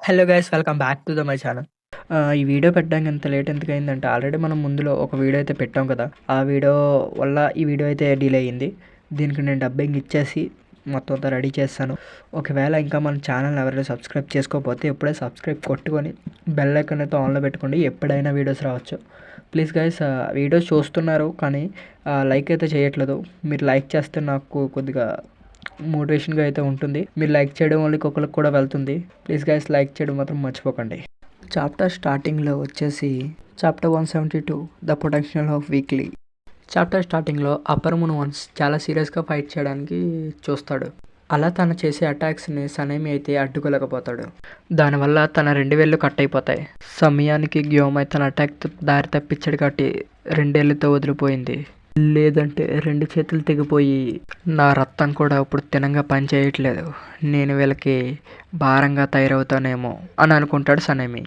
Hello guys, welcome back to my channel. ఈ video పెట్టడానికి ఎంత లేట్ ఎందుకయిందంటే ఆల్రెడీ మనం ముందులో ఒక వీడియో అయితే పెట్టాం కదా. ఆ వీడియో వల్ల ఈ వీడియో అయితే డిలే అయ్యింది. దీనికి నేను డబ్బింగ్ ఇచ్చేసి మొత్తం అంతా రెడీ చేస్తాను. ఒకవేళ ఇంకా మన ఛానల్ ఎవరైనా సబ్స్క్రైబ్ చేసుకోకపోతే ఎప్పుడే సబ్స్క్రైబ్ కొట్టుకొని బెల్ ఐకాన్ అయితే ఆన్లో పెట్టుకోండి. ఎప్పుడైనా వీడియోస్ రావచ్చు. ప్లీజ్ గైస్, వీడియోస్ చూస్తున్నారు కానీ లైక్ అయితే చేయట్లేదు. మీరు లైక్ చేస్తే నాకు కొద్దిగా మోటివేషన్గా అయితే ఉంటుంది. మీరు లైక్ చేయడం వల్ల ఇంకొకరికి కూడా వెళ్తుంది. ప్లీజ్ గైస్, లైక్ చేయడం మాత్రం మర్చిపోకండి. చాప్టర్ స్టార్టింగ్లో వచ్చేసి chapter 172 the potential of weekly. Chapter స్టార్టింగ్లో అప్పర్ మూన్ వన్స్ చాలా సీరియస్గా ఫైట్ చేయడానికి చూస్తాడు. అలా తను చేసే అటాక్స్ని సనేమి అయితే అడ్డుకోలేకపోతాడు. దానివల్ల తన 2 వేళ్ళు కట్ అయిపోతాయి. సమయానికి గ్యోమై తన అటాక్ దారి తప్పించాడు కాబట్టి 2 వేళ్ళతో వదిలిపోయింది. లేదంటే 2 చేతులు తెగిపోయి నా రక్తం కూడా ఇప్పుడు తినంగా పనిచేయట్లేదు, నేను వీళ్ళకి భారంగా తయారవుతానేమో అని అనుకుంటాడు సనేమి.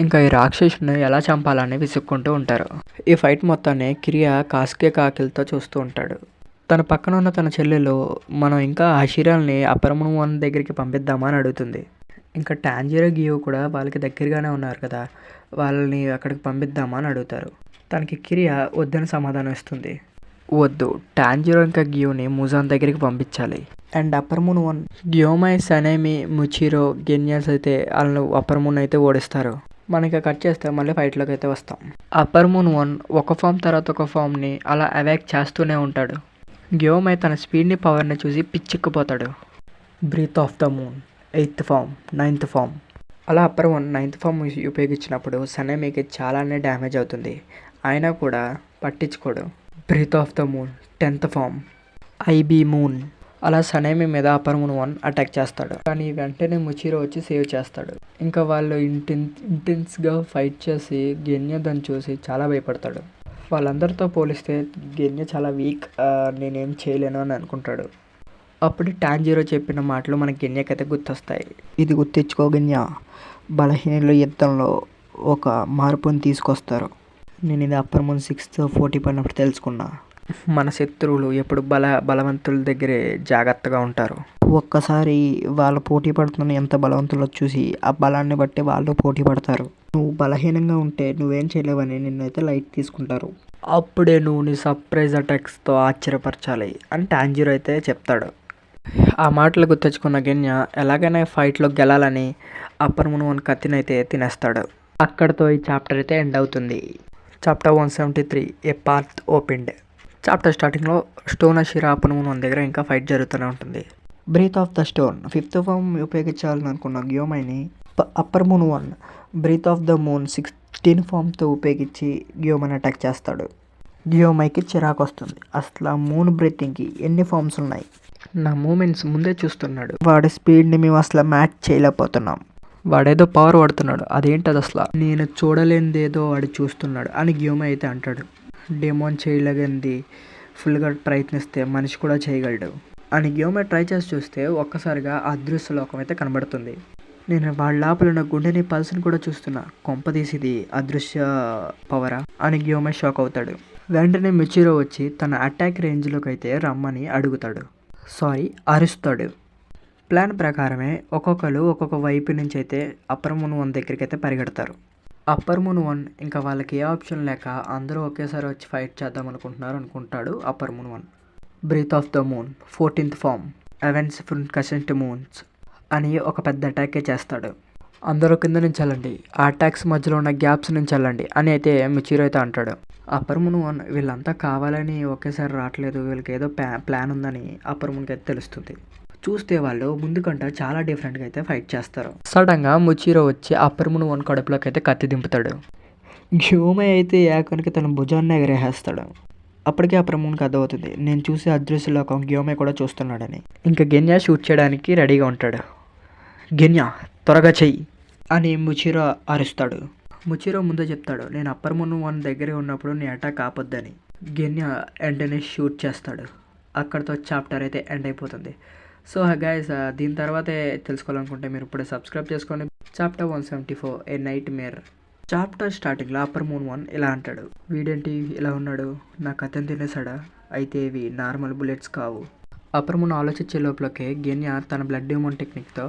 ఇంకా ఈ రాక్షసుని ఎలా చంపాలని విసుక్కుంటూ ఉంటారు. ఈ ఫైట్ మొత్తాన్ని కిరియా కాస్కే కాకిలతో చూస్తూ ఉంటాడు. తన పక్కన ఉన్న తన చెల్లెలు మనం ఇంకా ఆశీరాల్ని అప్పర్ మూన్ వన్ దగ్గరికి పంపిద్దామా అని అడుగుతుంది. ఇంకా టాంజిరో గియో కూడా వాళ్ళకి దగ్గరగానే ఉన్నారు కదా, వాళ్ళని అక్కడికి పంపిద్దామా అని అడుగుతారు. తనకి కిరియా వద్దని సమాధానం ఇస్తుంది. వద్దు, టాంజిరో ఇంకా గియోని ముజాన్ దగ్గరికి పంపించాలి. అండ్ అప్పర్ మూన్ వన్ గ్యోమై సనేమి ముచిరో గెన్యాస్ అయితే వాళ్ళని అప్పర్ మూన్ అయితే ఓడిస్తారు. మనకి కట్ చేస్తే మళ్ళీ ఫైట్లోకి అయితే వస్తాం. అప్పర్ మూన్ వన్ ఒక ఫామ్ తర్వాత ఒక ఫామ్ని అలా అవాక్ చేస్తూనే ఉంటాడు. గ్యోమై తన స్పీడ్ని పవర్ని చూసి పిచ్చిక్కిపోతాడు. Breath of the moon 8th form 9th form అలా అప్పర్ వన్ 9th ఫామ్ ఉపయోగించినప్పుడు సనేమికి చాలానే డ్యామేజ్ అవుతుంది. అయినా కూడా పట్టించుకోడు. Breath of the moon 10th form ఐబీ మూన్ అలా సనేమి మీద అప్పర్ మూన్ వన్ అటాక్ చేస్తాడు. కానీ వెంటనే ముచిరో వచ్చి సేవ్ చేస్తాడు. ఇంకా వాళ్ళు ఇంటెన్స్గా ఫైట్ చేసి గెన్య దాన్ని చూసి చాలా భయపడతాడు. వాళ్ళందరితో పోలిస్తే గెన్య చాలా వీక్, నేనేం చేయలేను అని అనుకుంటాడు. అప్పుడు టాంజిరో చెప్పిన మాటలు మనకి గెన్యకైతే గుర్తొస్తాయి. ఇది గుర్తించుకో గెన్య, బలహీనుల యుద్ధంలో ఒక మార్పుని తీసుకొస్తారు. నేను ఇది అప్పర్ మూన్ 6th పోటీ పడినప్పుడు తెలుసుకున్నా. మన శత్రువులు ఎప్పుడు బలవంతుల దగ్గరే జాగ్రత్తగా ఉంటారు. ఒక్కసారి వాళ్ళు పోటీ పడుతున్న ఎంత బలవంతులో చూసి ఆ బలాన్ని బట్టి వాళ్ళు పోటీ పడతారు. నువ్వు బలహీనంగా ఉంటే నువ్వేం చేయలేవని నిన్నైతే లైట్ తీసుకుంటారు. అప్పుడే నువ్వు నీ సర్ప్రైజ్ అటాక్స్తో ఆశ్చర్యపరచాలి అని టాంజిరో అయితే చెప్తాడు. ఆ మాటలు గుర్తెచ్చుకున్న గెన్య ఎలాగైనా ఫైట్లో గెలాలని అప్పర్ మూన్ వన్ కత్తినైతే తినేస్తాడు. అక్కడితో ఈ చాప్టర్ అయితే ఎండ్ అవుతుంది. Chapter 173 a path opened. Chapter స్టార్టింగ్లో stone Hashira upper moon one దగ్గర ఇంకా ఫైట్ జరుగుతూనే ఉంటుంది. Breath of the stone 5th form ఉపయోగించాలని అనుకున్న గ్యోమైని upper moon one breath of the moon 16 ఫామ్తో ఉపయోగించి గ్యోమైని అటాక్ చేస్తాడు. గ్యోమైకి చిరాకు వస్తుంది. అసలు మూన్ బ్రీతింగ్కి ఎన్ని ఫామ్స్ ఉన్నాయి, నా మూమెంట్స్ ముందే చూస్తున్నాడు. వాడి స్పీడ్ని మేము అసలు మ్యాచ్ చేయలేకపోతున్నాం. వాడేదో పవర్ వాడుతున్నాడు, అదేంటది అసలు నేను చూడలేనిదేదో వాడు చూస్తున్నాడు అని గ్యోమై అయితే అంటాడు. డెమోన్ చేయలేనిది ఫుల్గా ప్రయత్నిస్తే మనిషి కూడా చేయగలడు అని గ్యోమై ట్రై చేసి చూస్తే ఒక్కసారిగా అదృశ్య లోకం అయితే కనబడుతుంది. నేను వాళ్ళ లోపల ఉన్న గుండెని పల్స్ని కూడా చూస్తున్నా, కొంపదీసిది అదృశ్య పవరా అని గ్యోమై షాక్ అవుతాడు. వెంటనే ముచిరో వచ్చి తన అటాక్ రేంజ్లోకి అయితే రమ్మని అరుస్తాడు. ప్లాన్ ప్రకారమే ఒక్కొక్కరు ఒక్కొక్క వైపు నుంచి అయితే అప్పర్ మూన్ వన్ దగ్గరికి అయితే పరిగెడతారు. అప్పర్ మూన్ వన్ ఇంకా వాళ్ళకి ఏ ఆప్షన్ లేక అందరూ ఒకేసారి వచ్చి ఫైట్ చేద్దాం అనుకుంటాడు upper moon one. Breath of the moon 14th form heavens from crescent moons అని ఒక పెద్ద అటాకే చేస్తాడు. అందరూ కింద నుంచి వెళ్ళండి, ఆ అటాక్స్ మధ్యలో ఉన్న గ్యాప్స్ నుంచి వెళ్ళండి అని అయితే ముచిరో అయితే అంటాడు. అప్పర్ మూన్ వన్ వీళ్ళంతా కావాలని ఒకేసారి రావట్లేదు, వీళ్ళకి ఏదో ప్లాన్ ఉందని అప్పర్ మూన్కి అయితే తెలుస్తుంది. చూస్తే వాళ్ళు ముందు కంటే చాలా డిఫరెంట్గా అయితే ఫైట్ చేస్తారు. సడన్గా ముచిరో వచ్చి అప్పర్ మూన్ వన్ కడుపులోకి అయితే కత్తి దింపుతాడు. గ్యోమై అయితే ఏకానికి తన భుజాన్ని ఎగరేస్తాడు. అప్పటికే అప్పర్ మూన్కి అర్థమవుతుంది నేను చూసే అదృశ్య లోకం గ్యోమై కూడా చూస్తున్నాడని. ఇంకా గెన్యా షూట్ చేయడానికి రెడీగా ఉంటాడు. గెన్యా త్వరగా చెయ్యి అని ముచిరో అరుస్తాడు. ముచిరో ముందే చెప్తాడు, నేను అప్పర్ మూన్ వన్ దగ్గరే ఉన్నప్పుడు నీ అటాక్ ఆపొద్దని. గెన్యా వెంటనే షూట్ చేస్తాడు. అక్కడితో చాప్టర్ అయితే ఎండ్ అయిపోతుంది. సో గైస్, దీని తర్వాతే తెలుసుకోవాలనుకుంటే మీరు ఇప్పుడే సబ్స్క్రైబ్ చేసుకోండి. చాప్టర్ 174 ఏ నైట్ మేర్. చాప్టర్ స్టార్టింగ్లో అప్పర్ మూన్ వన్ ఇలా అంటాడు, వీడేంటి ఇలా ఉన్నాడు, నా కథను తినేసాడా, అయితే ఇవి నార్మల్ బుల్లెట్స్ కావు. అప్పర్ మూన్ ఆలోచించే లోపలకే గెన్యా తన బ్లడ్ డెమోన్ టెక్నిక్తో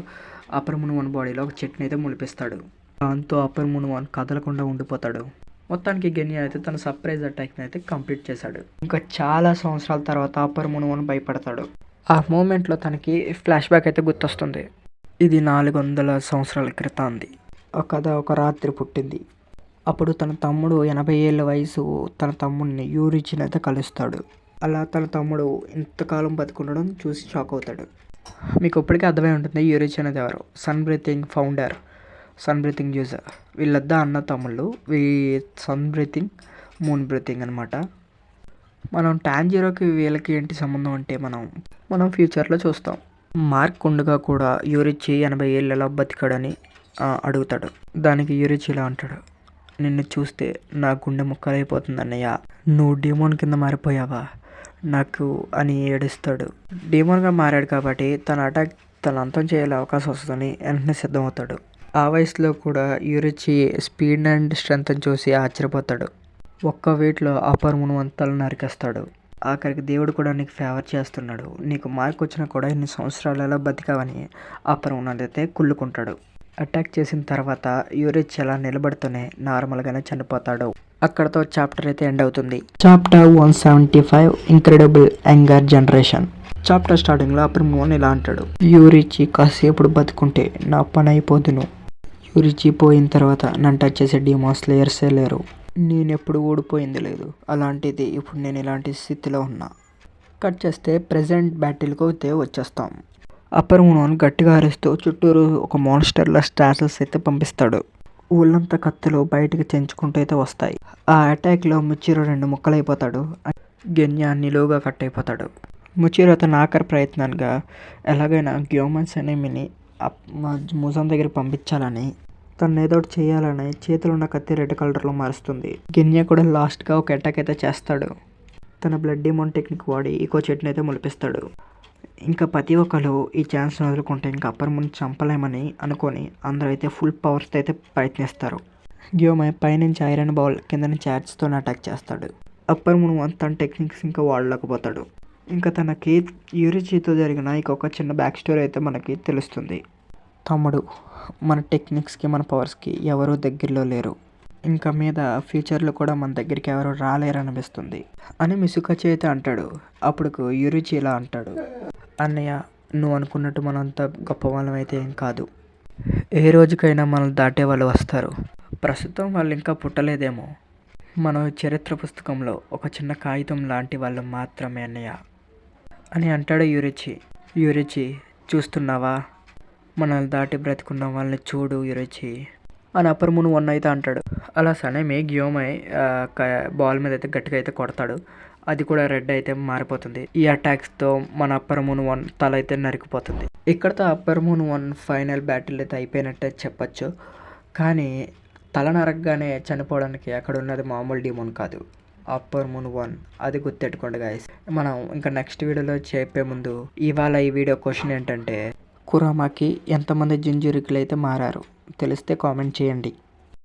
అప్పర్ మూన్ 1 బాడీలో ఒక చెట్టుని అయితే మొలిపిస్తాడు. దాంతో అప్పర్ మూన్ 1 కదలకుండా ఉండిపోతాడు. మొత్తానికి గెన్యా అయితే తన సర్ప్రైజ్ అటాక్ని అయితే కంప్లీట్ చేశాడు. ఇంకా చాలా సంవత్సరాల తర్వాత అప్పర్ మూన్ 1 భయపడతాడు. ఆ మూమెంట్లో తనకి ఫ్లాష్ బ్యాక్ అయితే గుర్తొస్తుంది. ఇది 400 సంవత్సరాల క్రితంది. ఒక రాత్రి పుట్టింది. అప్పుడు తన తమ్ముడు 80 ఏళ్ళ వయసు తన తమ్ముడిని యూరిచిని అయితే కలుస్తాడు. అలా తన తమ్ముడు ఇంతకాలం బతికుండడం చూసి షాక్ అవుతాడు. మీకు ఇప్పటికే అర్థమై ఉంటుంది యూరిచి అనేది ఎవరు. Sun breathing founder, sun breathing user. వీళ్ళద్దా అన్న తమ్ముళ్ళు. సన్ బ్రీతింగ్, మూన్ బ్రీతింగ్ అనమాట. మనం టాంజిరోకి వీళ్ళకి ఏంటి సంబంధం అంటే మనం ఫ్యూచర్లో చూస్తాం. మార్క్ ఉండగా కూడా యూరిచి 80 ఏళ్ళు ఎలా బతికాడని అడుగుతాడు. దానికి యూరిచి ఇలా అంటాడు, నిన్ను చూస్తే నా గుండె ముక్కలైపోతుంది అన్నయ్య, నువ్వు డీమోన్ కింద మారిపోయావా నాకు అని ఏడుస్తాడు. డీమోన్గా మారాడు కాబట్టి తన అటాక్ తన అంతం చేయాలి అవకాశం వస్తుందని వెంటనే సిద్ధమవుతాడు. ఆ వయసులో కూడా యూరిచి స్పీడ్ అండ్ స్ట్రెంత్ చూసి ఆశ్చర్యపోతాడు. ఒక్క వెయిట్లో అప్పర్ మూన్ 1 తల నరికేస్తాడు. ఆఖరికి దేవుడు కూడా నీకు ఫేవర్ చేస్తున్నాడు, నీకు మార్క్ వచ్చినా కూడా ఇన్ని సంవత్సరాలు ఎలా బతికావని అప్పర్ మూన్ అయితే కుళ్ళుకుంటాడు. అటాక్ చేసిన తర్వాత యూరిచ్ అలా నిలబడుతూనే నార్మల్గానే చనిపోతాడు. అక్కడతో చాప్టర్ అయితే ఎండ్ అవుతుంది. Chapter 175 incredible younger generation. Chapter స్టార్టింగ్లో అప్పర్ మూన్ ఇలా అంటాడు, యూరిచి కాసేపుడు బతుకుంటే నా పని అయిపోదును. యూరిచి పోయిన తర్వాత నన్ను టచ్ చేసే డీమోన్ స్లేయర్సే లేరు. నేను ఎప్పుడు ఓడిపోయింది లేదు, అలాంటిది ఇప్పుడు నేను ఇలాంటి స్థితిలో ఉన్నా. కట్ చేస్తే ప్రెజెంట్ బ్యాటిల్కి అయితే వచ్చేస్తాం. అప్పర్ మూన్ గట్టిగా అరుస్తూ చుట్టూరు ఒక మాన్స్టర్ల స్టాటస్ అయితే పంపిస్తాడు. ఊళ్ళంతా కత్తులు బయటికి చెంచుకుంటూ అయితే వస్తాయి. ఆ అటాక్లో ముచ్చిరో 2 ముక్కలైపోతాడు. గెన్యా నిలువుగా కట్ అయిపోతాడు. ముచ్చిరో తన ఆఖరి ప్రయత్నంగా ఎలాగైనా గ్యోమన్స్ ఎనిమిని ముజం దగ్గర పంపించాలని తను ఏదో ఒకటి చేయాలని చేతిలో ఉన్న కత్తి రెడ్ కలర్లో మారుస్తుంది. గెన్యా కూడా లాస్ట్గా ఒక అటాక్ అయితే చేస్తాడు. తన బ్లడ్ డీమోన్ టెక్నిక్ వాడి ఇంకో చెట్టుని అయితే మొలిపిస్తాడు. ఇంకా ప్రతి ఒక్కరు ఈ ఛాన్స్ని వదులుకుంటే ఇంకా అప్పర్ మూన్ చంపలేమని అనుకొని అందరూ అయితే ఫుల్ పవర్స్తో అయితే ప్రయత్నిస్తారు. గ్యోమై పైనుంచి ఐరన్ బౌల్ కింద నుంచి యాడ్స్తో అటాక్ చేస్తాడు. అప్పర్ మూన్ తన టెక్నిక్స్ ఇంకా వాడలేకపోతాడు. ఇంకా తనకి యూరిచితో జరిగిన ఇంకొక చిన్న బ్యాక్ స్టోరీ అయితే మనకి తెలుస్తుంది. తమ్ముడు, మన టెక్నిక్స్కి మన పవర్స్కి ఎవరూ దగ్గరలో లేరు, ఇంకా మీద ఫ్యూచర్లో కూడా మన దగ్గరికి ఎవరు రాలేరు అనిపిస్తుంది అని మిసుకచి అయితే అంటాడు. అప్పుడు యూరిచి ఇలా అంటాడు, అన్నయ్య నువ్వు అనుకున్నట్టు మనంత గొప్ప వాళ్ళం అయితే ఏం కాదు. ఏ రోజుకైనా మనల్ని దాటే వాళ్ళు వస్తారు. ప్రస్తుతం వాళ్ళు ఇంకా పుట్టలేదేమో. మన చరిత్ర పుస్తకంలో ఒక చిన్న కాగితం లాంటి వాళ్ళు మాత్రమే అన్నయ్య అని అంటాడు యూరిచి. యూరిచి, చూస్తున్నావా, మనల్ని దాటి బ్రతికున్న వాళ్ళని చూడు యూరిచి అని అప్పర్ మూన్ 1 అయితే అంటాడు. అలా సనేమి గ్యోమై బాల్ మీద అయితే గట్టిగా అయితే కొడతాడు. అది కూడా రెడ్ అయితే మారిపోతుంది. ఈ అటాక్స్తో మన అప్పర్ మూన్ 1 తల అయితే నరికిపోతుంది. ఇక్కడతో అప్పర్ మూన్ 1 ఫైనల్ బ్యాటిల్ అయితే అయిపోయినట్టే చెప్పచ్చు. కానీ తల నరకగానే చనిపోవడానికి అక్కడ ఉన్నది మామూలు డీమోన్ కాదు, అప్పర్ మూన్ 1. అది గుర్తెట్టుకోండి గాయస్. మనం ఇంకా నెక్స్ట్ వీడియోలో చెప్పే ముందు ఇవాళ ఈ వీడియో క్వశ్చన్ ఏంటంటే, కురామాకి ఎంతమంది జింజురికులు అయితే మారారు తెలిస్తే కామెంట్ చేయండి.